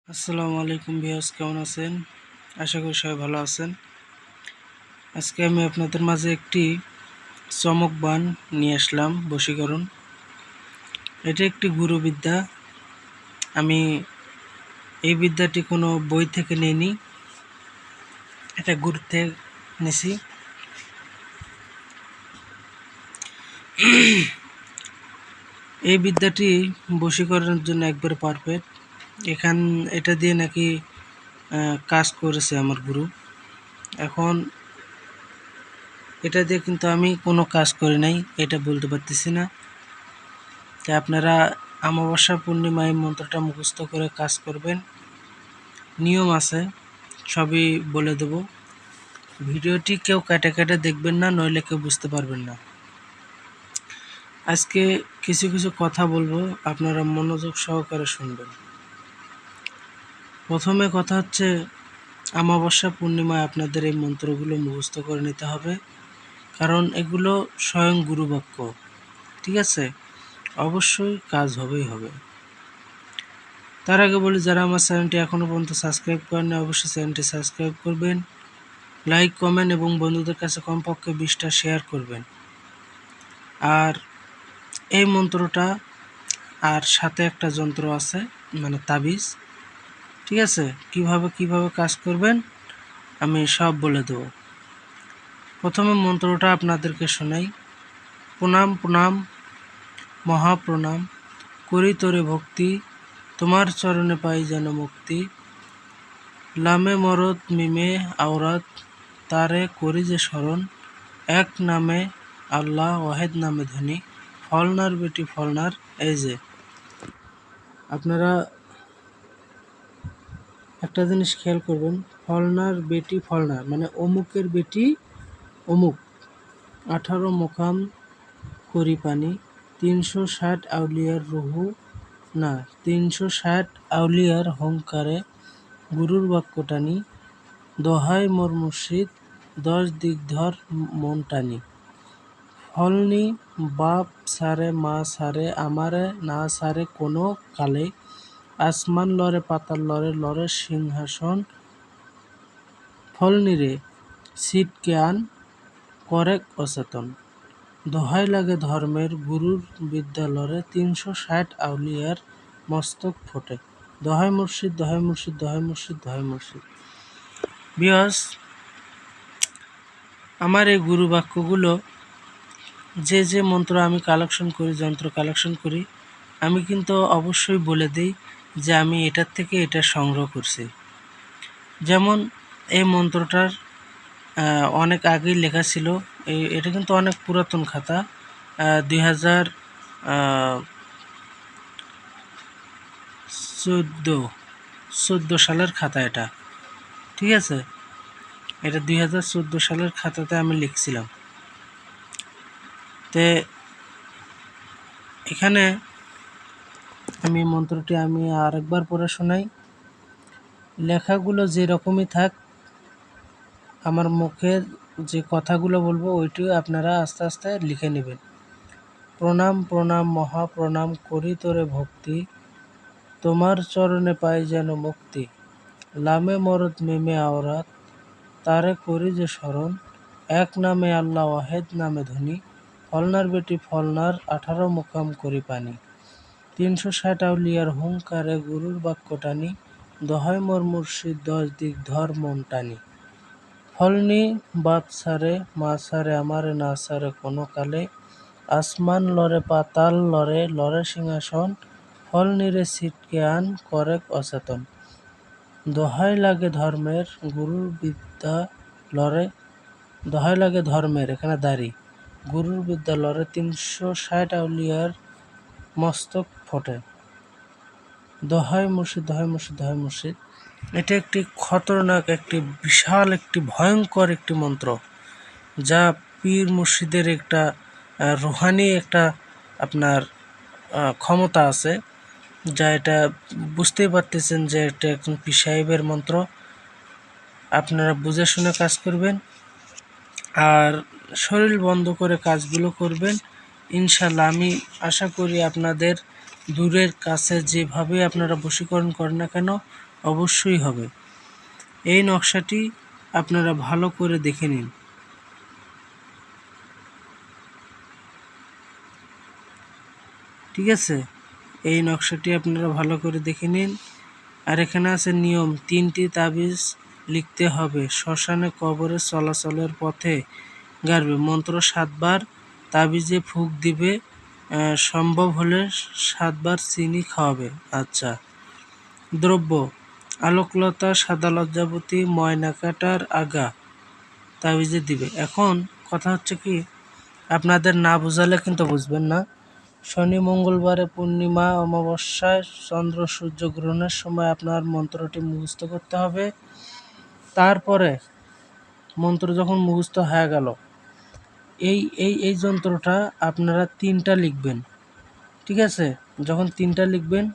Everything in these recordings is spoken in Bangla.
আসসালামু আলাইকুম ভিউয়ার্স, কেমন আছেন? আশা করি সবাই ভালো আছেন। আজকে আমি আপনাদের মাঝে একটি চমক বান নিয়ে আসলাম, বশীকরণ। এটা একটি গুরুবিদ্যা। আমি এই বিদ্যাটি কোনো বই থেকে নিইনি, এটা গুরু থেকে নিছি। এই বিদ্যাটি বশীকরণের জন্য একবারে পারফেক্ট। এটা দিয়ে নাকি কাজ করেছে আমার গুরু। এখন এটা দিয়ে কিন্তু আমি কোনো কাজ করি নাই, এটা বলতে পারতেছি না। তাই আপনারা অমাবস্যা পূর্ণিমা এই মন্ত্রটা মুখস্থ করে কাজ করবেন। নিয়ম আছে, সবই বলে দেব। ভিডিওটি কেউ কেটে কেটে দেখবেন না, নইলে কেউ বুঝতে পারবেন না। আজকে কিছু কিছু কথা বলবো, আপনারা মনোযোগ সহকারে শুনবেন। প্রথমে কথা হচ্ছে, অমাবস্যা পূর্ণিমায় আপনাদের এই মন্ত্রগুলো মুখস্থ করে নিতে হবে, কারণ এগুলো স্বয়ং গুরুবাক্য। ঠিক আছে, অবশ্যই কাজ হবেই হবে। তার আগে বলি, যারা আমার চ্যানেলটি এখনও পর্যন্ত সাবস্ক্রাইব করেননি, অবশ্যই চ্যানেলটি সাবস্ক্রাইব করবেন, লাইক কমেন্ট এবং বন্ধুদের কাছে কমপক্ষে 20টা শেয়ার করবেন। আর এই মন্ত্রটা আর সাথে একটা যন্ত্র আছে, মানে তাবিজ। ঠিক আছে, কিভাবে কাজ করবেন আমি সব বলে দেব। প্রথমে মন্ত্রটা আপনাদেরকে শোনাই। প্রণাম প্রণাম মহাপ্রণাম, করি তোরে ভক্তি, তোমার চরণে পাই যেন মুক্তি। লামে মরদ মিমে আওরাত, তারে করি যে স্মরণ। এক নামে আল্লাহ, ওয়াহেদ নামে ধনী, ফলনার বেটি ফলনার। এই যে আপনারা একটা জিনিস খেয়াল করবেন, ফলনার বেটি ফলনার মানে অমুকের বেটি অমুক। 18 মোকাম করি পানি, 360 আউলিয়ার রুহু না, 360 আউলিয়ার হংকারে, গুরুর বাক্য টানি। দোহাই মোর মুর্শিদ, 10 দিক ধর মন টানি। ফলনি বাপ সারে মা সারে, আমারে না সারে কোনো কালে। আসমান লরে পাতাল লরে, লরে সিংহাসন। ফলনিরে ছিটকে আন, করেক অচেতন। দোহাই লাগে ধর্মের, গুরুর বিদ্যা লরে, 360 আউলিয়ার মস্তক ফোটে। দোহাই মুর্শিদ, দোহাই মুর্শিদ, দোহাই মুর্শিদ, দোহাই মুর্শিদ। বিয়স, আমার এই গুরু বাক্যগুলো যে মন্ত্র আমি কালেকশন করি, যন্ত্র কালেকশন করি, আমি কিন্তু অবশ্যই বলে দিই যে আমি এটার থেকে এটা সংগ্রহ করছি। যেমন এই মন্ত্রটার অনেক আগেই লেখা ছিল। এটা কিন্তু অনেক পুরাতন খাতা, 2014 সালের খাতা এটা। ঠিক আছে, এটা 2014 সালের খাতাতে আমি লিখছিলাম। তে এখানে আমি মন্ত্রটি আরেকবার পড়ে শোনাই। লেখাগুলো যেরকমই থাক, আমার মুখে যে কথাগুলো বলবো ওইটিও আপনারা আস্তে আস্তে লিখে নেবেন। প্রণাম প্রণাম মহাপ্রণাম, করি তোরে ভক্তি, তোমার চরণে পাই যেন মুক্তি। লামে মরদ মিমে আওরাত, তারে করি যে স্মরণ। এক নামে আল্লাহ, ওয়াহেদ নামে ধনী, ফলনার বেটি ফলনার, 18 মোকাম করি পানি। 360 আউলিয়ার হুঙ্কারে, গুরুর বাক্য টানি। দোহাই মোর মুর্শিদ, 10 দিক ধর মন টানি। ফলনি বাপ সারে মা সারে, আমারে না সারে কোনো কালে। আসমান লরে পাতাল লরে, লরে সিংহাসন। ফলনিরে ছিটকে আন, করেক অচেতন। দোহাই লাগে ধর্মের, গুরুর বিদ্যা লরে। দোহাই লাগে ধর্মের, এখানে দাড়ি। গুরুর বিদ্যা লরে, 360 আউলিয়ার মস্তক ফোটে। দোহাই মুর্শিদ, দোহাই মুর্শিদ, দোহাই মুর্শিদ। এটা একটি খতরনাক, একটি বিশাল, একটি ভয়ঙ্কর একটি মন্ত্র, যা পীর মুর্শিদের একটা রুহানি একটা আপনার ক্ষমতা আছে, যা এটা বুঝতেই পারতেছেন যে এটা একজন পীর সাহেবের মন্ত্র। আপনারা বুঝে শুনে কাজ করবেন আর শরীর বন্ধ করে কাজগুলো করবেন। ইনশাল্লাহ আমি আশা করি আপনাদের দূরের কাছে যেভাবে আপনারা বশীকরণ করেন না কেন, অবশ্যই হবে। এই নকশাটি আপনারা ভালো করে দেখে নিন। ঠিক আছে, এই নকশাটি আপনারা ভালো করে দেখে নিন। আর এখানে আছে নিয়ম, 3টি তাবিজ লিখতে হবে, শ্মশানে কবরে চলাচলের পথে গাড়বে, মন্ত্র 7 বার, তাবিজে ফুঁক দিবে, সম্ভব হলে 7 বার চিনি খাওয়াবে। আচ্ছা, দ্রব্য, আলোকলতা, সাদা লজ্জাবতী, ময়না কাটার আগা তাবিজে দিবে। এখন কথা হচ্ছে কি, আপনাদের না বোঝালে কিন্তু বুঝবেন না। শনি, মঙ্গলবারে, পূর্ণিমা, অমাবস্যায়, চন্দ্র সূর্য গ্রহণের সময় আপনার মন্ত্রটি মুখস্থ করতে হবে। তারপরে মন্ত্র যখন মুখস্থ হয়ে গেল, এই যন্ত্রটা আপনারা 3টা লিখবেন। ঠিক আছে, যখন 3টা লিখবেন,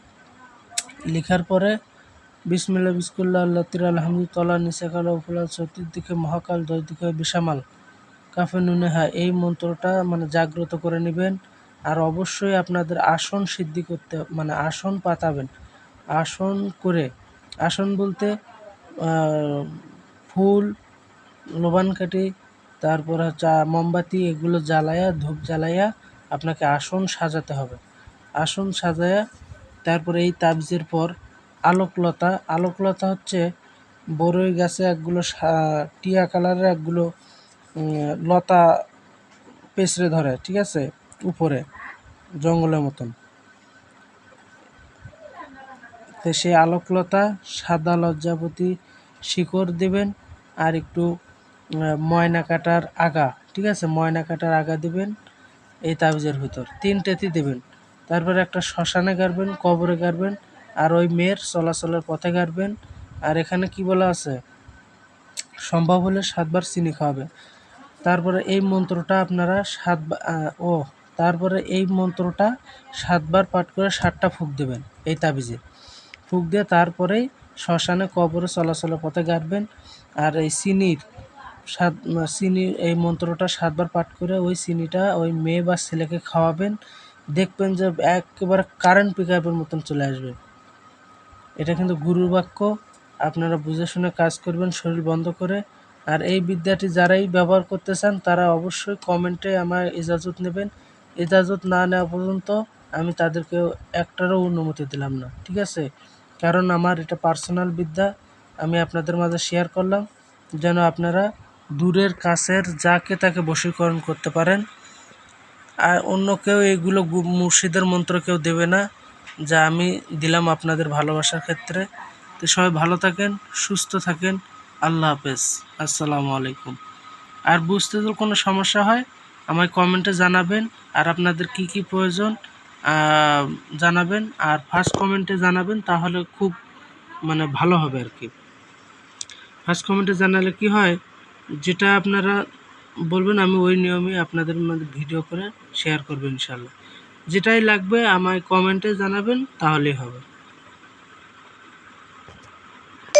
লেখার পরে বিসমিল্লাহ বিসমিল্লাহ আল্লাহ তির আলহামদুলিল্লাহ তলা নিচে কালো উপলা চতুর্দিকে মহাকাল 10 দিকে বিশামাল কাফে নুনে হ্যাঁ, এই মন্ত্রটা মানে জাগ্রত করে নেবেন। আর অবশ্যই আপনাদের আসন সিদ্ধি করতে, মানে আসন পাতাবেন। আসন করে, আসন বলতে ফুল, লোবান কাঠি, তারপর হচ্ছে মোমবাতি, এগুলো জ্বালায়া, ধূপ জ্বালায়া আপনাকে আসন সাজাতে হবে। আসন সাজায়া তারপরে এই তাবিজের পর আলোকলতা, আলোকলতা হচ্ছে বড়ই গাছে একগুলো টিয়া কালারের একগুলো লতা পেছড়ে ধরে, ঠিক আছে, উপরে জঙ্গলের মতন। তো সেই আলোকলতা, সাদা লজ্জাপতি শিকড় দেবেন, আর একটু ময়না কাটার আগা, ঠিক আছে, ময়না কাটার আগা দেবেন এই তাবিজের ভিতর, 3টেতে দেবেন। তারপরে একটা শ্মশানে গাড়বেন, কবরে গাড়বেন, আর ওই মেয়ের চলাচলের পথে গাড়বেন। আর এখানে কি বলা আছে, সম্ভব হলে 7 বার চিনি খাওয়াবে। তারপরে এই মন্ত্রটা আপনারা তারপরে এই মন্ত্রটা 7 বার পাঠ করে 7টা ফুঁক দেবেন এই তাবিজে। ফুঁক দিয়ে তারপরেই শ্মশানে কবরে চলাচলের পথে গাড়বেন। আর এই চিনির এই মন্ত্রটা 7 বার পাঠ করে ওই চিনিটা ওই মেয়ে বা ছেলেকে খাওয়াবেন। দেখবেন যে একেবারে কারেন্ট পিকআপের মতন চলে আসবে। এটা কিন্তু গুরুর বাক্য, আপনারা বুঝে শুনে কাজ করবেন শরীর বন্ধ করে। আর এই বিদ্যাটি যারাই ব্যবহার করতে চান তারা অবশ্যই কমেন্টে আমার ইজাজত নেবেন। ইজাজত না নেওয়া পর্যন্ত আমি তাদেরকে একটারও অনুমতি দিলাম না, ঠিক আছে, কারণ আমার এটা পার্সোনাল বিদ্যা, আমি আপনাদের মাঝে শেয়ার করলাম যেন আপনারা দূরের কাছের যাকে তাকে বশীকরণ করতে পারেন। আর অন্য কেউ এইগুলো মুর্শিদের মন্ত্র কেউ দেবে না, যা আমি দিলাম আপনাদের ভালোবাসার ক্ষেত্রে। তো সবাই ভালো থাকেন, সুস্থ থাকেন, আল্লাহ হাফেজ, আসসালামু আলাইকুম। আর বুঝতে যদি কোনো সমস্যা হয় আমায় কমেন্টে জানাবেন। আর আপনাদের কি কি প্রয়োজন জানাবেন, আর ফার্স্ট কমেন্টে জানাবেন, তাহলে খুব মানে ভালো হবে আর কি। ফার্স্ট কমেন্টে জানালে কি হয়, যেটা আপনারা বলবেন আমি ওই নিয়মে আপনাদের মধ্যে ভিডিও করে শেয়ার করবো ইনশাল্লাহ। যেটাই লাগবে আমায় কমেন্টে জানাবেন, তাহলেই হবে।